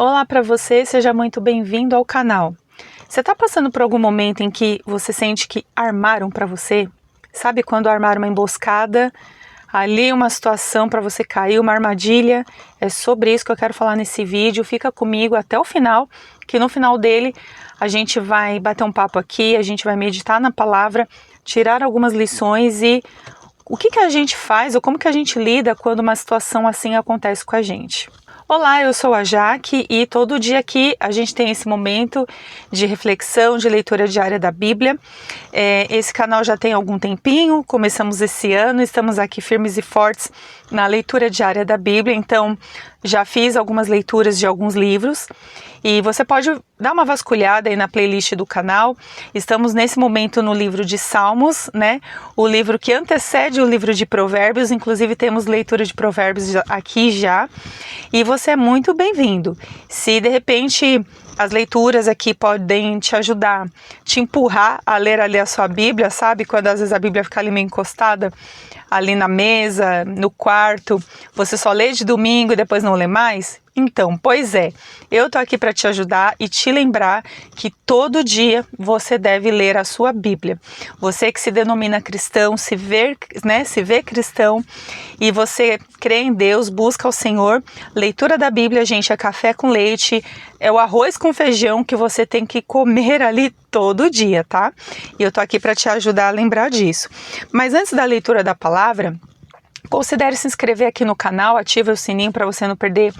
Olá para você, seja muito bem-vindo ao canal. Você está passando por algum momento em que você sente que armaram para você? Sabe quando armaram uma emboscada? Ali uma situação para você cair, uma armadilha? É sobre isso que eu quero falar nesse vídeo. Fica comigo até o final, que no final dele a gente vai bater um papo aqui, a gente vai meditar na palavra, tirar algumas lições e o que a gente faz ou como que a gente lida quando uma situação assim acontece com a gente. Olá, eu sou a Jaque e todo dia aqui a gente tem esse momento de reflexão, de leitura diária da Bíblia. Esse canal já tem algum tempinho, começamos esse ano, estamos aqui firmes e fortes na leitura diária da Bíblia, então já fiz algumas leituras de alguns livros e você pode dar uma vasculhada aí na playlist do canal. Estamos nesse momento no livro de Salmos, né? O livro que antecede o livro de Provérbios, inclusive temos leitura de Provérbios aqui já. E você é muito bem-vindo. Se de repente as leituras aqui podem te ajudar, te empurrar a ler ali a sua Bíblia, sabe? Quando às vezes a Bíblia fica ali meio encostada, ali na mesa, no quarto, você só lê de domingo e depois não lê mais? Então, pois é, eu tô aqui para te ajudar e te lembrar que todo dia você deve ler a sua Bíblia. Você que se denomina cristão, se vê cristão e você crê em Deus, busca o Senhor. Leitura da Bíblia, gente, é café com leite, é o arroz com feijão que você tem que comer ali todo dia, tá? E eu tô aqui para te ajudar a lembrar disso. Mas antes da leitura da palavra, considere se inscrever aqui no canal, ative o sininho para você não perder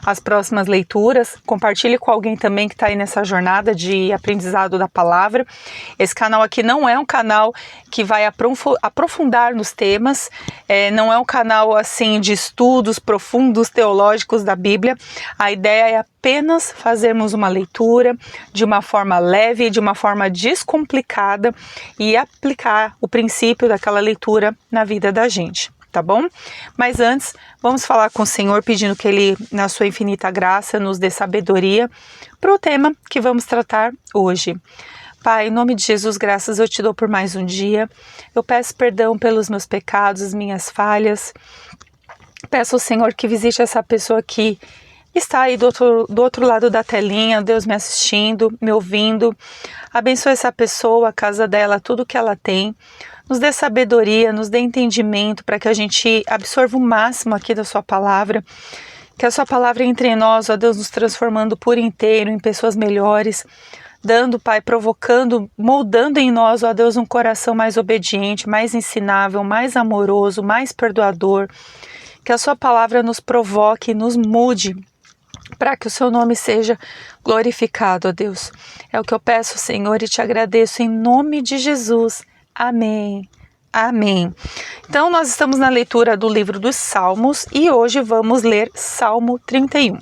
as próximas leituras. Compartilhe com alguém também que está aí nessa jornada de aprendizado da palavra. Esse canal aqui não é um canal que vai aprofundar nos temas, não é um canal assim de estudos profundos teológicos da Bíblia. A ideia é apenas fazermos uma leitura de uma forma leve, de uma forma descomplicada e aplicar o princípio daquela leitura na vida da gente. Tá bom? Mas antes, vamos falar com o Senhor pedindo que Ele, na sua infinita graça, nos dê sabedoria para o tema que vamos tratar hoje. Pai, em nome de Jesus, graças eu te dou por mais um dia. Eu peço perdão pelos meus pecados, as minhas falhas. Peço ao Senhor que visite essa pessoa que está aí do outro lado da telinha, Deus me assistindo, me ouvindo. Abençoe essa pessoa, a casa dela, tudo que ela tem. Nos dê sabedoria, nos dê entendimento para que a gente absorva o máximo aqui da sua palavra. Que a sua palavra entre em nós, ó Deus, nos transformando por inteiro em pessoas melhores. Dando, Pai, provocando, moldando em nós, ó Deus, um coração mais obediente, mais ensinável, mais amoroso, mais perdoador. Que a sua palavra nos provoque, nos mude, para que o seu nome seja glorificado, ó Deus. É o que eu peço, Senhor, e te agradeço em nome de Jesus. Amém. Amém. Então, nós estamos na leitura do livro dos Salmos e hoje vamos ler Salmo 31.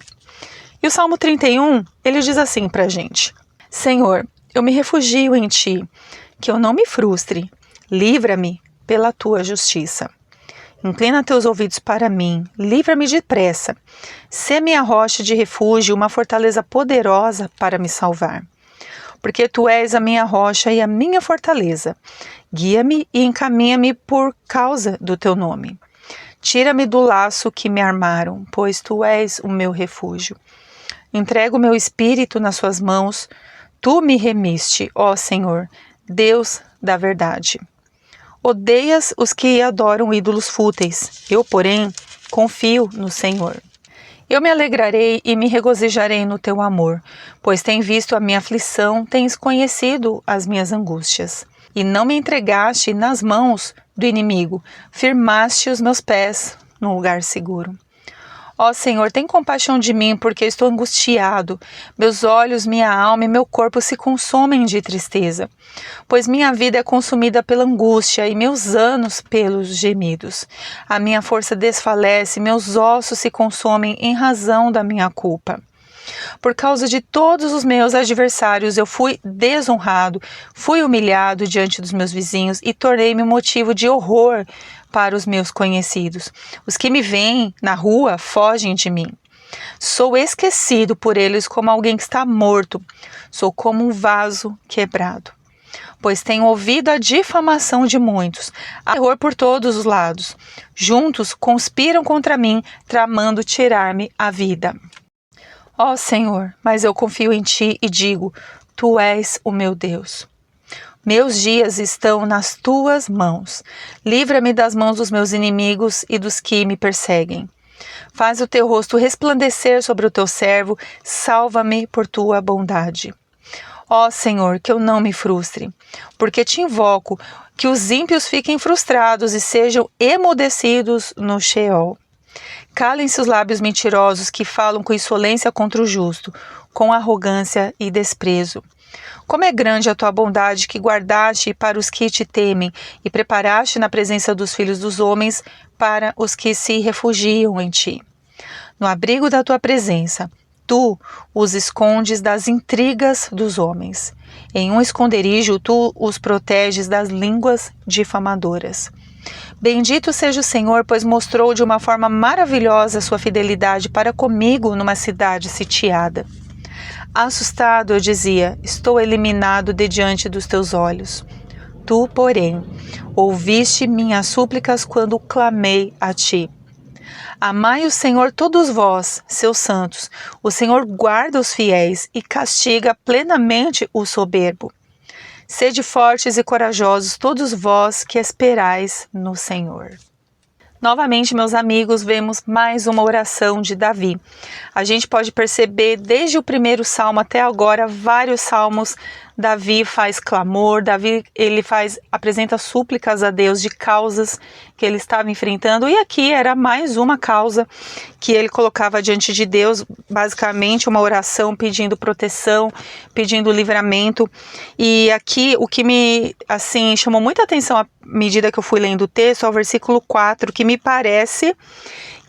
E o Salmo 31, ele diz assim pra gente: Senhor, eu me refugio em ti, que eu não me frustre, livra-me pela tua justiça. Inclina teus ouvidos para mim, livra-me depressa. Sê minha rocha de refúgio, uma fortaleza poderosa para me salvar. Porque tu és a minha rocha e a minha fortaleza. Guia-me e encaminha-me por causa do teu nome. Tira-me do laço que me armaram, pois tu és o meu refúgio. Entrego o meu espírito nas suas mãos. Tu me remiste, ó Senhor, Deus da verdade. Odeias os que adoram ídolos fúteis. Eu, porém, confio no Senhor. Eu me alegrarei e me regozijarei no teu amor, pois tens visto a minha aflição, tens conhecido as minhas angústias. E não me entregaste nas mãos do inimigo, firmaste os meus pés num lugar seguro. Ó Senhor, tem compaixão de mim, porque estou angustiado. Meus olhos, minha alma e meu corpo se consomem de tristeza, pois minha vida é consumida pela angústia e meus anos pelos gemidos. A minha força desfalece, meus ossos se consomem em razão da minha culpa. Por causa de todos os meus adversários, eu fui desonrado, fui humilhado diante dos meus vizinhos e tornei-me motivo de horror para os meus conhecidos. Os que me veem na rua fogem de mim. Sou esquecido por eles como alguém que está morto. Sou como um vaso quebrado. Pois tenho ouvido a difamação de muitos. Há terror por todos os lados. Juntos conspiram contra mim, tramando tirar-me a vida. Ó Senhor, mas eu confio em Ti e digo, Tu és o meu Deus. Meus dias estão nas Tuas mãos. Livra-me das mãos dos meus inimigos e dos que me perseguem. Faz o Teu rosto resplandecer sobre o Teu servo, salva-me por Tua bondade. Ó Senhor, que eu não me frustre, porque Te invoco, que os ímpios fiquem frustrados e sejam emudecidos no Sheol. Calem-se os lábios mentirosos que falam com insolência contra o justo, com arrogância e desprezo. Como é grande a tua bondade que guardaste para os que te temem e preparaste na presença dos filhos dos homens para os que se refugiam em ti. No abrigo da tua presença, tu os escondes das intrigas dos homens. Em um esconderijo, tu os proteges das línguas difamadoras. Bendito seja o Senhor, pois mostrou de uma forma maravilhosa sua fidelidade para comigo numa cidade sitiada. Assustado, eu dizia, estou eliminado de diante dos teus olhos. Tu, porém, ouviste minhas súplicas quando clamei a ti. Amai o Senhor todos vós, seus santos. O Senhor guarda os fiéis e castiga plenamente o soberbo. Sede fortes e corajosos todos vós que esperais no Senhor. Novamente, meus amigos, vemos mais uma oração de Davi. A gente pode perceber desde o primeiro salmo até agora, vários salmos, Davi faz clamor, Davi apresenta súplicas a Deus de causas que ele estava enfrentando, e aqui era mais uma causa que ele colocava diante de Deus, basicamente uma oração pedindo proteção, pedindo livramento. E aqui o que me chamou muita atenção à medida que eu fui lendo o texto é o versículo 4, que me parece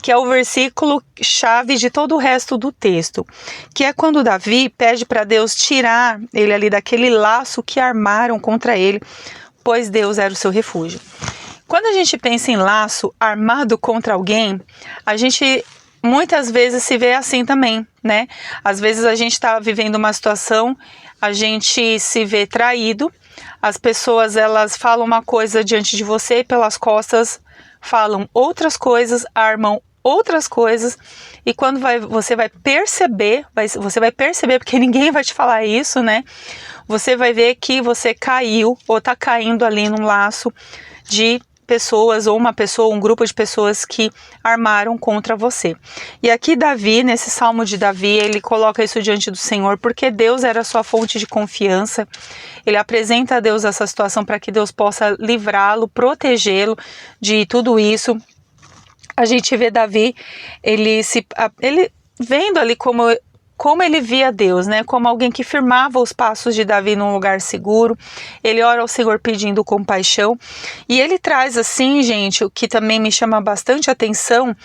que é o versículo chave de todo o resto do texto, que é quando Davi pede para Deus tirar ele ali daquele laço que armaram contra ele, pois Deus era o seu refúgio. Quando a gente pensa em laço armado contra alguém, a gente muitas vezes se vê assim também, né? Às vezes a gente está vivendo uma situação, a gente se vê traído, as pessoas elas falam uma coisa diante de você e pelas costas falam outras coisas, armam outras coisas, e quando você vai perceber, porque ninguém vai te falar isso, né? Você vai ver que você caiu ou está caindo ali num laço de pessoas, ou uma pessoa, um grupo de pessoas que armaram contra você. E aqui Davi, nesse salmo de Davi, ele coloca isso diante do Senhor, porque Deus era a sua fonte de confiança. Ele apresenta a Deus essa situação para que Deus possa livrá-lo, protegê-lo de tudo isso. A gente vê Davi, ele vendo ali como ele via Deus, né? Como alguém que firmava os passos de Davi num lugar seguro. Ele ora ao Senhor pedindo compaixão. E ele traz assim, gente, o que também me chama bastante atenção,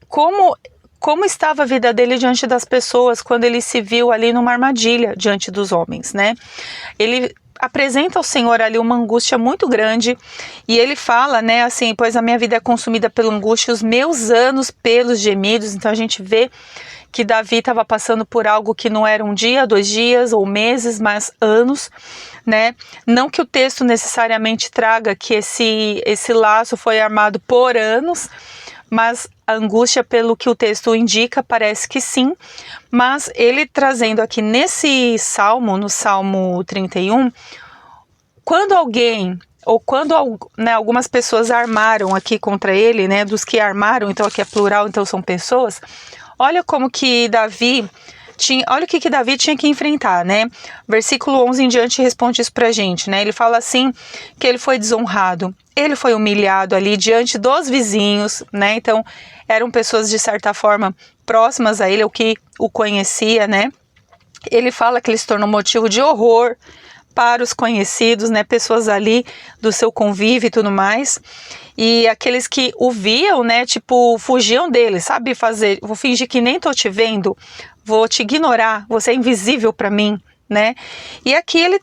como estava a vida dele diante das pessoas quando ele se viu ali numa armadilha diante dos homens, né? Ele apresenta ao Senhor ali uma angústia muito grande, e ele fala, né, assim, pois a minha vida é consumida pela angústia, os meus anos pelos gemidos. Então a gente vê que Davi estava passando por algo que não era um dia, 2 dias ou meses, mas anos, né? Não que o texto necessariamente traga que esse laço foi armado por anos, mas a angústia, pelo que o texto indica, parece que sim. Mas ele trazendo aqui nesse salmo, no Salmo 31, quando alguém, ou quando algumas pessoas armaram aqui contra ele, né, dos que armaram, então aqui é plural, então são pessoas, olha como que Davi olha o que Davi tinha que enfrentar, né? Versículo 11 em diante responde isso pra gente, né? Ele fala assim, que ele foi desonrado, ele foi humilhado ali diante dos vizinhos, né? Então, eram pessoas de certa forma próximas a ele, ou que o conhecia, né? Ele fala que ele se tornou motivo de horror para os conhecidos, né? Pessoas ali do seu convívio e tudo mais. E aqueles que o viam, né? Tipo, fugiam dele, sabe? Vou fingir que nem tô te vendo, vou te ignorar, você é invisível para mim, né? E aqui ele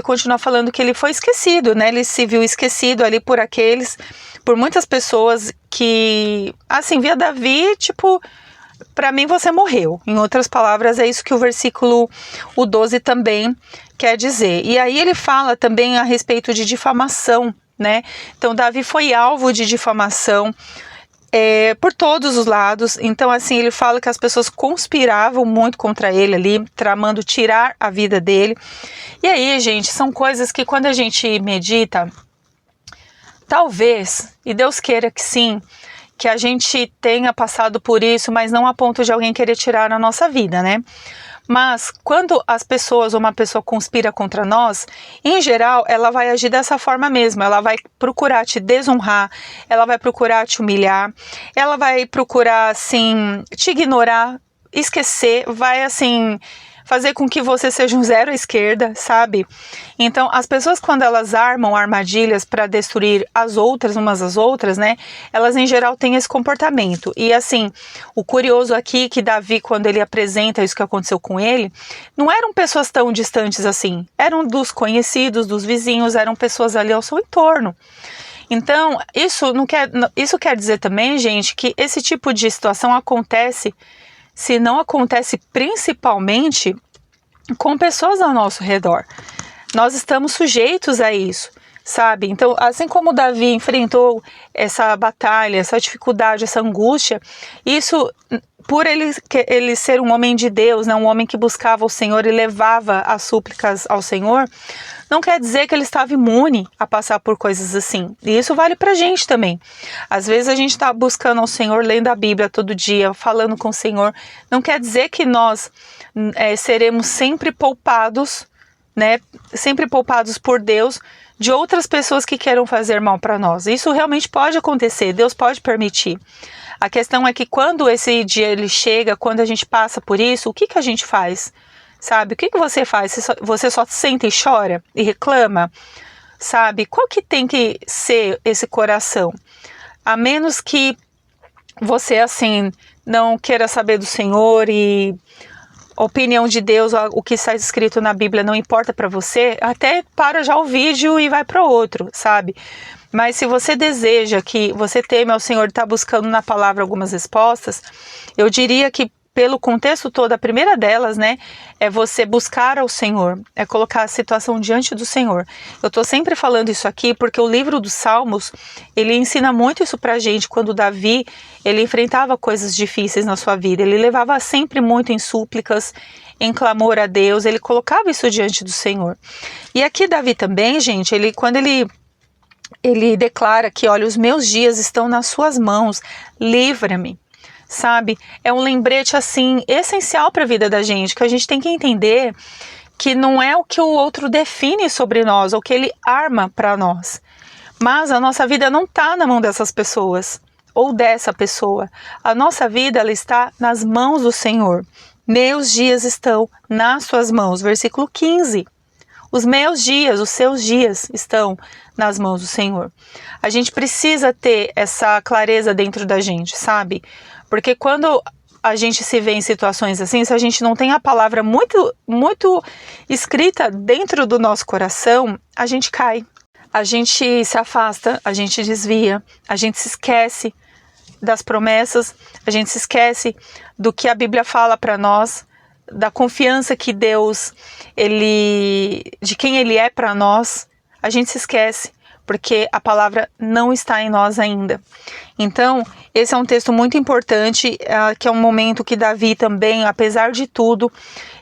continua falando que ele foi esquecido, né? Ele se viu esquecido ali por muitas pessoas que, assim, via Davi, tipo, para mim você morreu. Em outras palavras, é isso que o 12 também quer dizer. E aí ele fala também a respeito de difamação, né? Então Davi foi alvo de difamação. por todos os lados. Então, assim, ele fala que as pessoas conspiravam muito contra ele ali, tramando tirar a vida dele. E aí, gente, são coisas que quando a gente medita, talvez, e Deus queira que sim, que a gente tenha passado por isso, mas não a ponto de alguém querer tirar a nossa vida, né? Mas quando as pessoas, uma pessoa conspira contra nós, em geral, ela vai agir dessa forma mesmo. Ela vai procurar te desonrar, ela vai procurar te humilhar, ela vai procurar, assim, te ignorar, esquecer, vai, assim, fazer com que você seja um zero à esquerda, sabe? Então, as pessoas, quando elas armam armadilhas para destruir as outras, umas às outras, né? Elas, em geral, têm esse comportamento. E, assim, o curioso aqui, que Davi, quando ele apresenta isso que aconteceu com ele, não eram pessoas tão distantes assim. Eram dos conhecidos, dos vizinhos, eram pessoas ali ao seu entorno. Então, isso quer dizer também, gente, que esse tipo de situação acontece, se não acontece principalmente com pessoas ao nosso redor. Nós estamos sujeitos a isso, sabe? Então, assim como Davi enfrentou essa batalha, essa dificuldade, essa angústia, isso, por ele ser um homem de Deus, né, um homem que buscava o Senhor e levava as súplicas ao Senhor, não quer dizer que ele estava imune a passar por coisas assim. E isso vale pra gente também. Às vezes a gente está buscando ao Senhor, lendo a Bíblia todo dia, falando com o Senhor. Não quer dizer que nós seremos sempre poupados, né? Sempre poupados por Deus de outras pessoas que queiram fazer mal para nós. Isso realmente pode acontecer, Deus pode permitir. A questão é que quando esse dia ele chega, quando a gente passa por isso, o que a gente faz? Sabe, o que você faz? Você só senta e chora e reclama? Sabe, qual que tem que ser esse coração? A menos que você, assim, não queira saber do Senhor e a opinião de Deus, o que está escrito na Bíblia não importa para você, até para já o vídeo e vai para outro, sabe? Mas se você deseja, que você teme ao Senhor e está buscando na palavra algumas respostas, eu diria que pelo contexto todo, a primeira delas, né, é você buscar ao Senhor, é colocar a situação diante do Senhor. Eu estou sempre falando isso aqui porque o livro dos Salmos, ele ensina muito isso pra gente. Quando Davi, ele enfrentava coisas difíceis na sua vida, ele levava sempre muito em súplicas, em clamor a Deus, ele colocava isso diante do Senhor. E aqui Davi também, gente, quando ele declara que, olha, os meus dias estão nas suas mãos, livra-me. Sabe, é um lembrete assim essencial para a vida da gente, que a gente tem que entender que não é o que o outro define sobre nós, ou que ele arma para nós, mas a nossa vida não está na mão dessas pessoas ou dessa pessoa. A nossa vida, ela está nas mãos do Senhor. Meus dias estão nas suas mãos, versículo 15. Os meus dias, os seus dias estão nas mãos do Senhor. A gente precisa ter essa clareza dentro da gente, sabe? Porque quando a gente se vê em situações assim, se a gente não tem a palavra muito, muito escrita dentro do nosso coração, a gente cai. A gente se afasta, a gente desvia, a gente se esquece das promessas, a gente se esquece do que a Bíblia fala para nós, da confiança que Deus, de quem Ele é para nós. A gente se esquece, porque a palavra não está em nós ainda. Então, esse é um texto muito importante, que é um momento que Davi também, apesar de tudo,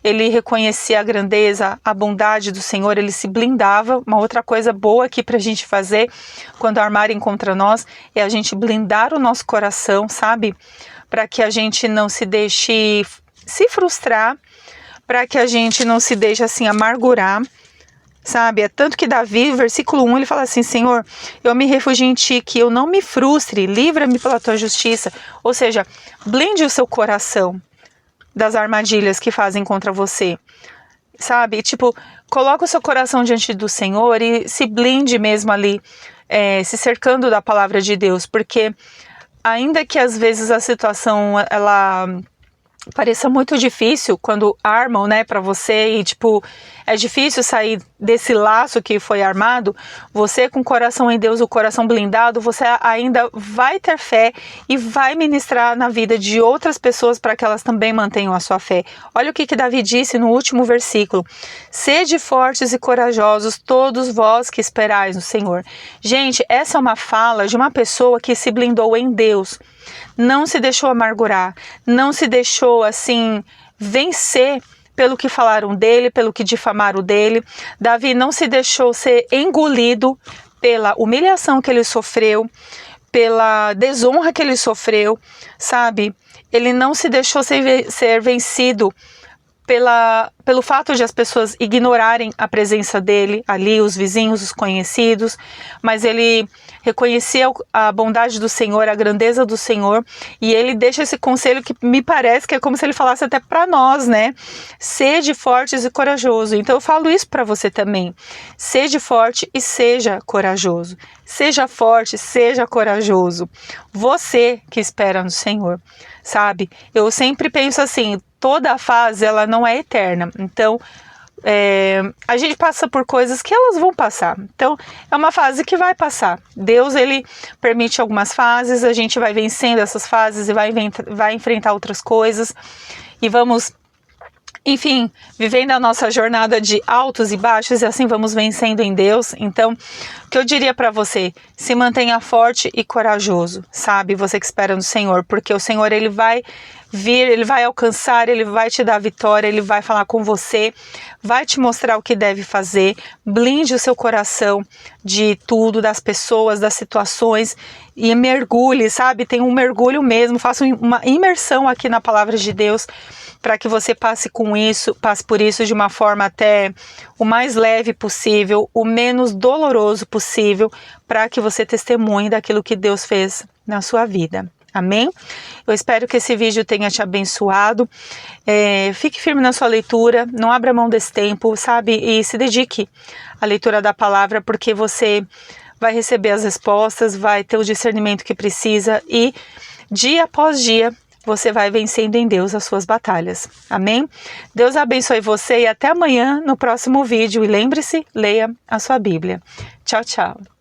ele reconhecia a grandeza, a bondade do Senhor, ele se blindava. Uma outra coisa boa aqui para a gente fazer, quando armarem contra nós, é a gente blindar o nosso coração, sabe? Para que a gente não se deixe se frustrar, para que a gente não se deixe assim amargurar, sabe? É tanto que Davi, versículo 1, ele fala assim: Senhor, eu me refugio em ti, que eu não me frustre, livra-me pela tua justiça. Ou seja, blinde o seu coração das armadilhas que fazem contra você, sabe? Tipo, coloca o seu coração diante do Senhor e se blinde mesmo ali, se cercando da palavra de Deus, porque ainda que às vezes a situação, ela pareça muito difícil quando armam, né, para você, e tipo, é difícil sair desse laço que foi armado. Você com o coração em Deus, o coração blindado, você ainda vai ter fé e vai ministrar na vida de outras pessoas para que elas também mantenham a sua fé. Olha o que Davi disse no último versículo: sede fortes e corajosos todos vós que esperais no Senhor. Gente, essa é uma fala de uma pessoa que se blindou em Deus. não se deixou amargurar, não se deixou assim vencer pelo que falaram dele, pelo que difamaram dele. Davi não se deixou ser engolido pela humilhação que ele sofreu, pela desonra que ele sofreu, sabe? Ele não se deixou ser vencido pelo fato de as pessoas ignorarem a presença dele ali, os vizinhos, os conhecidos, mas ele reconhecia a bondade do Senhor, a grandeza do Senhor, e ele deixa esse conselho que me parece que é como se ele falasse até para nós, né? Sede fortes e corajoso. Então eu falo isso para você também. Sede forte e seja corajoso. Seja forte, seja corajoso. Você que espera no Senhor, sabe? Eu sempre penso assim, toda a fase ela não é eterna, então a gente passa por coisas que elas vão passar, então é uma fase que vai passar. Deus ele permite algumas fases, a gente vai vencendo essas fases e vai enfrentar outras coisas e vamos, enfim, vivendo a nossa jornada de altos e baixos e assim vamos vencendo em Deus. Então, o que eu diria para você, se mantenha forte e corajoso, sabe? Você que espera no Senhor, porque o Senhor ele vai vir, ele vai alcançar, ele vai te dar vitória, ele vai falar com você, vai te mostrar o que deve fazer. Blinde o seu coração de tudo, das pessoas, das situações e mergulhe, sabe? Tem um mergulho mesmo, faça uma imersão aqui na palavra de Deus, para que você passe por isso de uma forma até o mais leve possível, o menos doloroso possível, para que você testemunhe daquilo que Deus fez na sua vida. Amém? Eu espero que esse vídeo tenha te abençoado. Fique firme na sua leitura, não abra mão desse tempo, sabe? E se dedique à leitura da palavra, porque você vai receber as respostas, vai ter o discernimento que precisa e dia após dia você vai vencendo em Deus as suas batalhas. Amém? Deus abençoe você e até amanhã no próximo vídeo. E lembre-se, leia a sua Bíblia. Tchau, tchau.